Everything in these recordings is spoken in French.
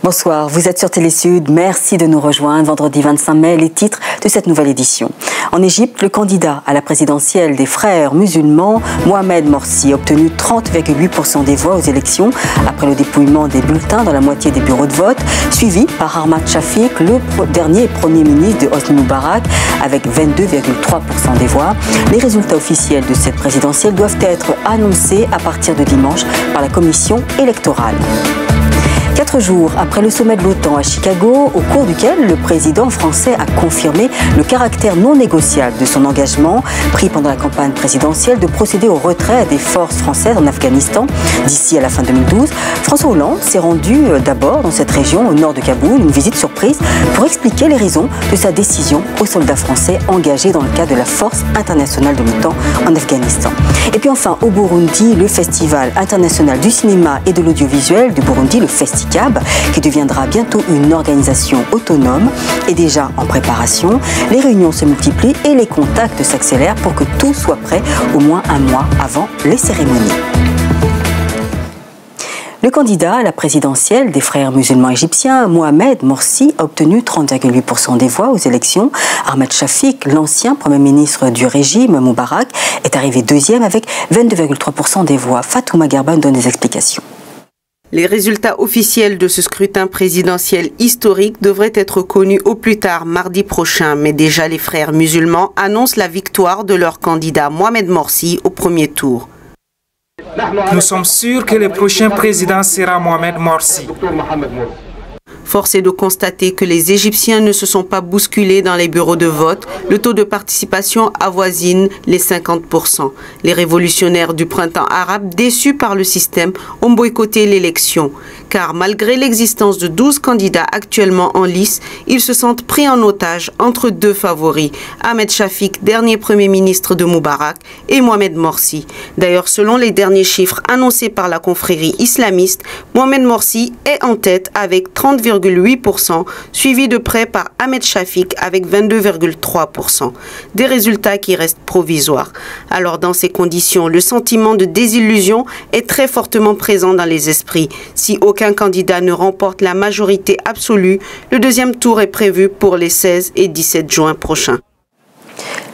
Bonsoir, vous êtes sur Télé-Sud, merci de nous rejoindre. Vendredi 25 mai, les titres de cette nouvelle édition. En Égypte, le candidat à la présidentielle des frères musulmans, Mohamed Morsi, a obtenu 30,8% des voix aux élections après le dépouillement des bulletins dans la moitié des bureaux de vote, suivi par Ahmad Shafik, le dernier premier ministre de Hosni Moubarak, avec 22,3% des voix. Les résultats officiels de cette présidentielle doivent être annoncés à partir de dimanche par la commission électorale. 4 jours après le sommet de l'OTAN à Chicago, au cours duquel le président français a confirmé le caractère non négociable de son engagement pris pendant la campagne présidentielle de procéder au retrait des forces françaises en Afghanistan d'ici à la fin 2012, François Hollande s'est rendu d'abord dans cette région au nord de Kaboul, une visite surprise pour expliquer les raisons de sa décision aux soldats français engagés dans le cadre de la force internationale de l'OTAN en Afghanistan. Et puis enfin, au Burundi, le Festival international du cinéma et de l'audiovisuel du Burundi, le FestiCab, qui deviendra bientôt une organisation autonome, est déjà en préparation. Les réunions se multiplient et les contacts s'accélèrent pour que tout soit prêt au moins un mois avant les cérémonies. Le candidat à la présidentielle des frères musulmans égyptiens, Mohamed Morsi, a obtenu 30,8% des voix aux élections. Ahmad Shafik, l'ancien premier ministre du régime Moubarak, est arrivé deuxième avec 22,3% des voix. Fatouma Garban donne des explications. Les résultats officiels de ce scrutin présidentiel historique devraient être connus au plus tard mardi prochain. Mais déjà, les frères musulmans annoncent la victoire de leur candidat Mohamed Morsi au premier tour. Nous sommes sûrs que le prochain président sera Mohamed Morsi. Force est de constater que les Égyptiens ne se sont pas bousculés dans les bureaux de vote. Le taux de participation avoisine les 50%. Les révolutionnaires du printemps arabe, déçus par le système, ont boycotté l'élection. Car malgré l'existence de 12 candidats actuellement en lice, ils se sentent pris en otage entre deux favoris, Ahmed Shafik, dernier premier ministre de Moubarak, et Mohamed Morsi. D'ailleurs, selon les derniers chiffres annoncés par la confrérie islamiste, Mohamed Morsi est en tête avec 30,8%, suivi de près par Ahmed Shafik avec 22,3%. Des résultats qui restent provisoires. Alors dans ces conditions, le sentiment de désillusion est très fortement présent dans les esprits. Si aucun candidat ne remporte la majorité absolue, le deuxième tour est prévu pour les 16 et 17 juin prochains.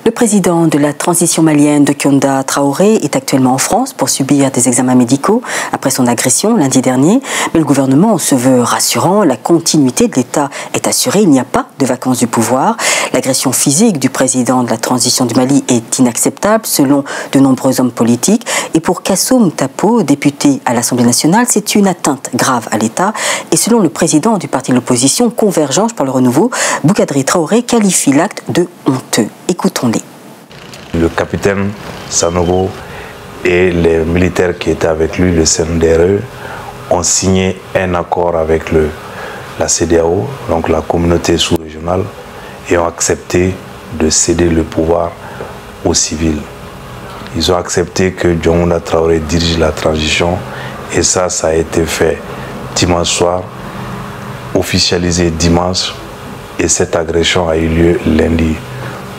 Le président de la transition malienne de Kionda Traoré est actuellement en France pour subir des examens médicaux après son agression lundi dernier. Mais le gouvernement se veut rassurant, la continuité de l'État est assurée, il n'y a pas de vacances du pouvoir. L'agression physique du président de la transition du Mali est inacceptable selon de nombreux hommes politiques. Et pour Kassoum Tapo, député à l'Assemblée nationale, c'est une atteinte grave à l'État. Et selon le président du parti de l'opposition, Convergence pour le Renouveau, Boukadri Traoré qualifie l'acte de honteux. Écoutons-les. Le capitaine Sanogo et les militaires qui étaient avec lui, le CNDRE, ont signé un accord avec la CEDEAO, donc la communauté sous-régionale, et ont accepté de céder le pouvoir aux civils. Ils ont accepté que Diongouna Traoré dirige la transition, et ça a été fait dimanche soir, officialisé dimanche, et cette agression a eu lieu lundi.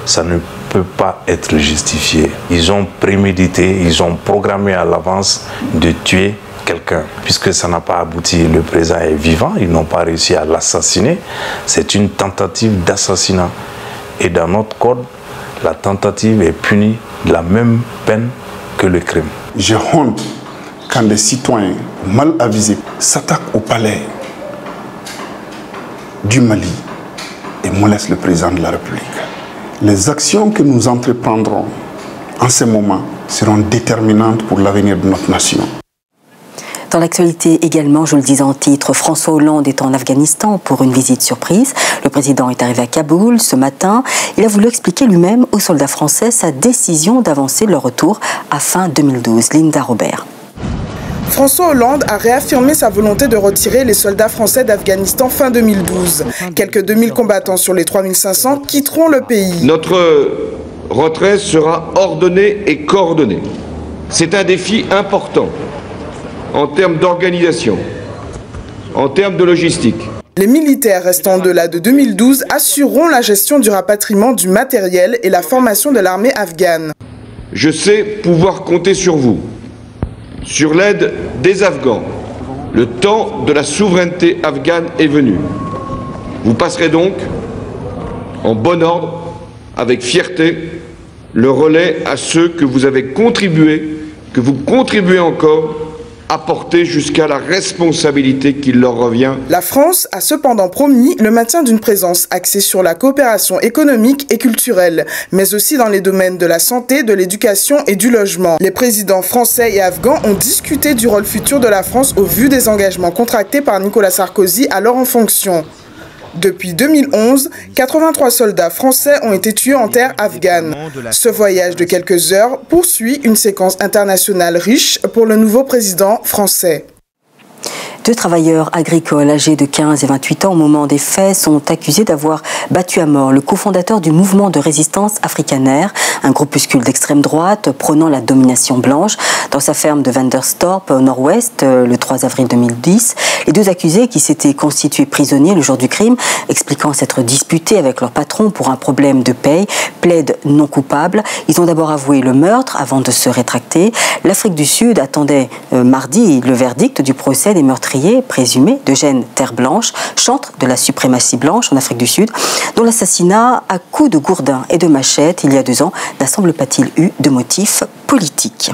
Ça ne peut pas être justifié. Ils ont prémédité, ils ont programmé à l'avance de tuer quelqu'un. Puisque ça n'a pas abouti, le président est vivant, ils n'ont pas réussi à l'assassiner. C'est une tentative d'assassinat. Et dans notre code, la tentative est punie de la même peine que le crime. J'ai honte quand des citoyens mal avisés s'attaquent au palais du Mali et molestent le président de la République. Les actions que nous entreprendrons en ce moment seront déterminantes pour l'avenir de notre nation. Dans l'actualité également, je le disais en titre, François Hollande est en Afghanistan pour une visite surprise. Le président est arrivé à Kaboul ce matin. Il a voulu expliquer lui-même aux soldats français sa décision d'avancer leur retour à fin 2012. Linda Robert. François Hollande a réaffirmé sa volonté de retirer les soldats français d'Afghanistan fin 2012. Quelques 2000 combattants sur les 3500 quitteront le pays. Notre retrait sera ordonné et coordonné. C'est un défi important en termes d'organisation, en termes de logistique. Les militaires restant au-delà de 2012 assureront la gestion du rapatriement du matériel et la formation de l'armée afghane. Je sais pouvoir compter sur vous, sur l'aide des Afghans. Le temps de la souveraineté afghane est venu. Vous passerez donc, en bon ordre, avec fierté, le relais à ceux que vous avez contribué, que vous contribuez encore à porter jusqu'à la responsabilité qui leur revient. La France a cependant promis le maintien d'une présence axée sur la coopération économique et culturelle, mais aussi dans les domaines de la santé, de l'éducation et du logement. Les présidents français et afghans ont discuté du rôle futur de la France au vu des engagements contractés par Nicolas Sarkozy alors en fonction. Depuis 2011, 83 soldats français ont été tués en terre afghane. Ce voyage de quelques heures poursuit une séquence internationale riche pour le nouveau président français. 2 travailleurs agricoles âgés de 15 et 28 ans au moment des faits sont accusés d'avoir battu à mort le cofondateur du mouvement de résistance Afrikaner, un groupuscule d'extrême droite prônant la domination blanche, dans sa ferme de Venderstorp au nord-ouest le 3 avril 2010. Les 2 accusés qui s'étaient constitués prisonniers le jour du crime, expliquant s'être disputés avec leur patron pour un problème de paye, plaident non coupables. Ils ont d'abord avoué le meurtre avant de se rétracter. L'Afrique du Sud attendait mardi le verdict du procès des meurtriers présumé d'Eugène Terre Blanche, chantre de la suprématie blanche en Afrique du Sud, dont l'assassinat à coups de gourdin et de machette il y a 2 ans n'a semble pas-il eu de motif politique.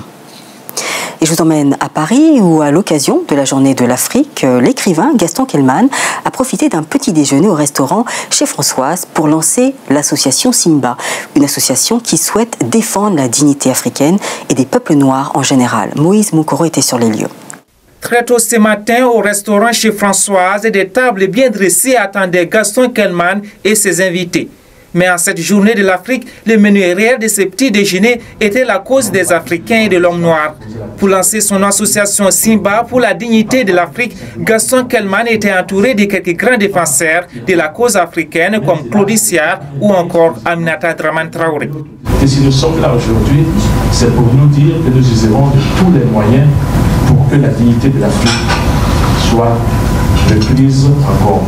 Et je vous emmène à Paris où, à l'occasion de la journée de l'Afrique, l'écrivain Gaston Kellman a profité d'un petit déjeuner au restaurant chez Françoise pour lancer l'association Simba, une association qui souhaite défendre la dignité africaine et des peuples noirs en général. Moïse Moukoro était sur les lieux. Très tôt ce matin, au restaurant chez Françoise, des tables bien dressées attendaient Gaston Kellman et ses invités. Mais en cette journée de l'Afrique, le menu réel de ce petit déjeuner était la cause des Africains et de l'homme noir. Pour lancer son association Simba pour la dignité de l'Afrique, Gaston Kellman était entouré de quelques grands défenseurs de la cause africaine comme Claudie Siard ou encore Aminata Dramane Traoré. Et si nous sommes là aujourd'hui, c'est pour nous dire que nous userons de tous les moyens pour que la dignité de l'Afrique soit prise en compte.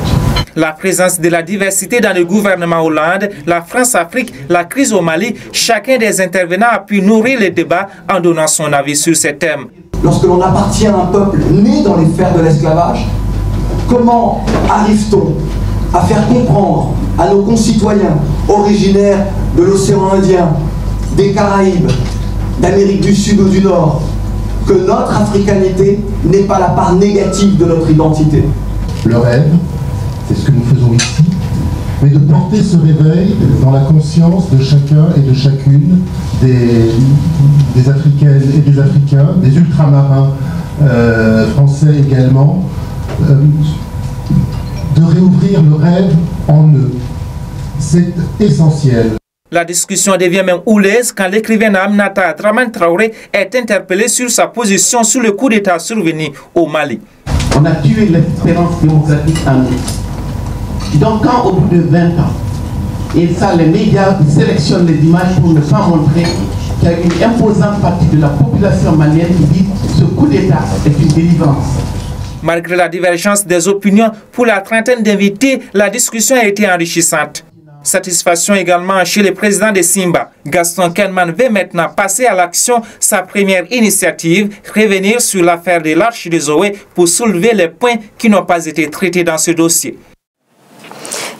La présence de la diversité dans le gouvernement Hollande, la France-Afrique, la crise au Mali, chacun des intervenants a pu nourrir le débat en donnant son avis sur ces thèmes. Lorsque l'on appartient à un peuple né dans les fers de l'esclavage, comment arrive-t-on à faire comprendre à nos concitoyens originaires de l'océan Indien, des Caraïbes, d'Amérique du Sud ou du Nord, que notre africanité n'est pas la part négative de notre identité? Le rêve, c'est ce que nous faisons ici, mais de porter ce réveil dans la conscience de chacun et de chacune des Africaines et des Africains, des ultramarins français également, de réouvrir le rêve en eux. C'est essentiel. La discussion devient même houleuse quand l'écrivaine Aminata Dramane Traoré est interpellée sur sa position sur le coup d'État survenu au Mali. On a tué l'espérance démocratique en nous. Donc quand au bout de 20 ans, et ça les médias sélectionnent les images pour ne pas montrer qu'il y a une imposante partie de la population malienne qui dit que ce coup d'État est une délivrance. Malgré la divergence des opinions, pour la trentaine d'invités, la discussion a été enrichissante. Satisfaction également chez le président de Simba. Gaston Kellman veut maintenant passer à l'action. Sa première initiative, revenir sur l'affaire de l'Arche de Zoé pour soulever les points qui n'ont pas été traités dans ce dossier.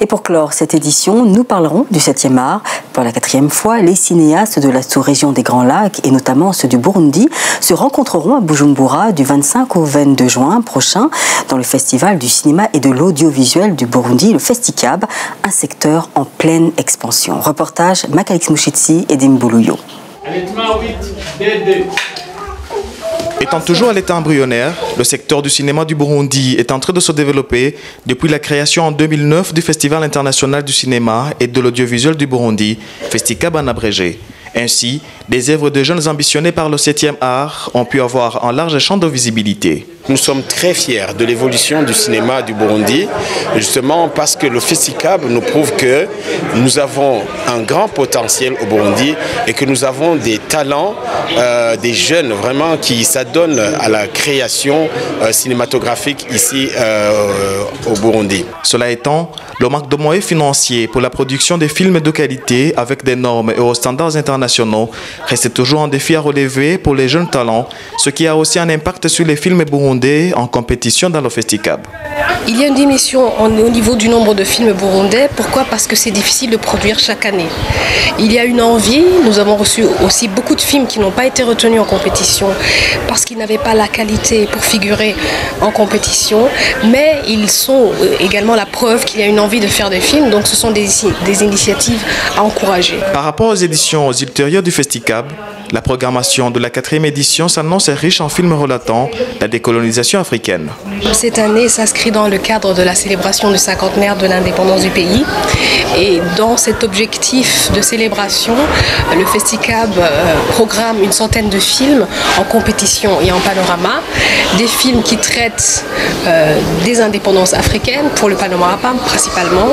Et pour clore cette édition, nous parlerons du 7e art. Pour la 4e fois, les cinéastes de la sous-région des Grands Lacs, et notamment ceux du Burundi, se rencontreront à Bujumbura du 25 au 22 juin prochain dans le Festival du cinéma et de l'audiovisuel du Burundi, le Festicab, un secteur en pleine expansion. Reportage Makalix Mouchitsi et Dimboulouyo. Étant toujours à l'état embryonnaire, le secteur du cinéma du Burundi est en train de se développer depuis la création en 2009 du Festival international du cinéma et de l'audiovisuel du Burundi, Festicab en abrégé. Ainsi, des œuvres de jeunes ambitionnés par le 7e art ont pu avoir un large champ de visibilité. Nous sommes très fiers de l'évolution du cinéma du Burundi, justement parce que le FestiCab nous prouve que nous avons un grand potentiel au Burundi et que nous avons des talents, des jeunes vraiment qui s'adonnent à la création cinématographique ici au Burundi. Cela étant, le manque de moyens financiers pour la production des films de qualité avec des normes et aux standards internationaux reste toujours un défi à relever pour les jeunes talents, ce qui a aussi un impact sur les films burundais en compétition dans le FestiCab. Il y a une diminution au niveau du nombre de films burundais. Pourquoi? Parce que c'est difficile de produire chaque année. Il y a une envie. Nous avons reçu aussi beaucoup de films qui n'ont pas été retenus en compétition parce qu'ils n'avaient pas la qualité pour figurer en compétition. Mais ils sont également la preuve qu'il y a une envie de faire des films. Donc ce sont des initiatives à encourager. Par rapport aux éditions ultérieures du FestiCab, la programmation de la 4e édition s'annonce riche en films relatant la décolonisation africaine. Cette année s'inscrit dans le cadre de la célébration du cinquantenaire de l'indépendance du pays. Et dans cet objectif de célébration, le FestiCab programme une centaine de films en compétition et en panorama. Des films qui traitent des indépendances africaines, pour le panorama principalement,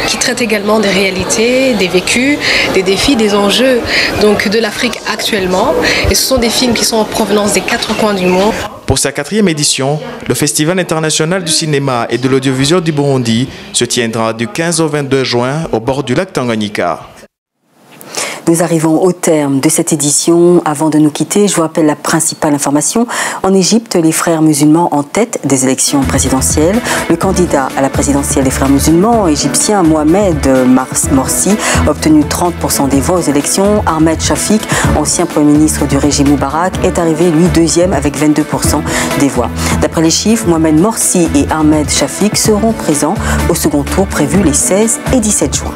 qui traitent également des réalités, des vécus, des défis, des enjeux donc de l'Afrique actuellement. Et ce sont des films qui sont en provenance des 4 coins du monde. Pour sa 4e édition, le Festival international du cinéma et de l'audiovisuel du Burundi se tiendra du 15 au 22 juin au bord du lac Tanganyika. Nous arrivons au terme de cette édition. Avant de nous quitter, je vous rappelle la principale information. En Égypte, les frères musulmans en tête des élections présidentielles. Le candidat à la présidentielle des frères musulmans égyptiens, Mohamed Morsi, a obtenu 30% des voix aux élections. Ahmed Shafik, ancien Premier ministre du régime Moubarak, est arrivé, lui, deuxième avec 22% des voix. D'après les chiffres, Mohamed Morsi et Ahmed Shafik seront présents au second tour prévu les 16 et 17 juin.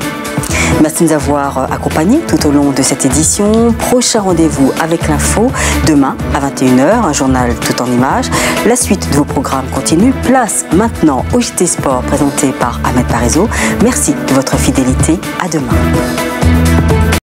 Merci de nous avoir accompagnés tout au long de cette édition. Prochain rendez-vous avec l'info demain à 21h, un journal tout en images. La suite de vos programmes continue. Place maintenant au JT Sport présenté par Ahmed Parizeau. Merci de votre fidélité. À demain.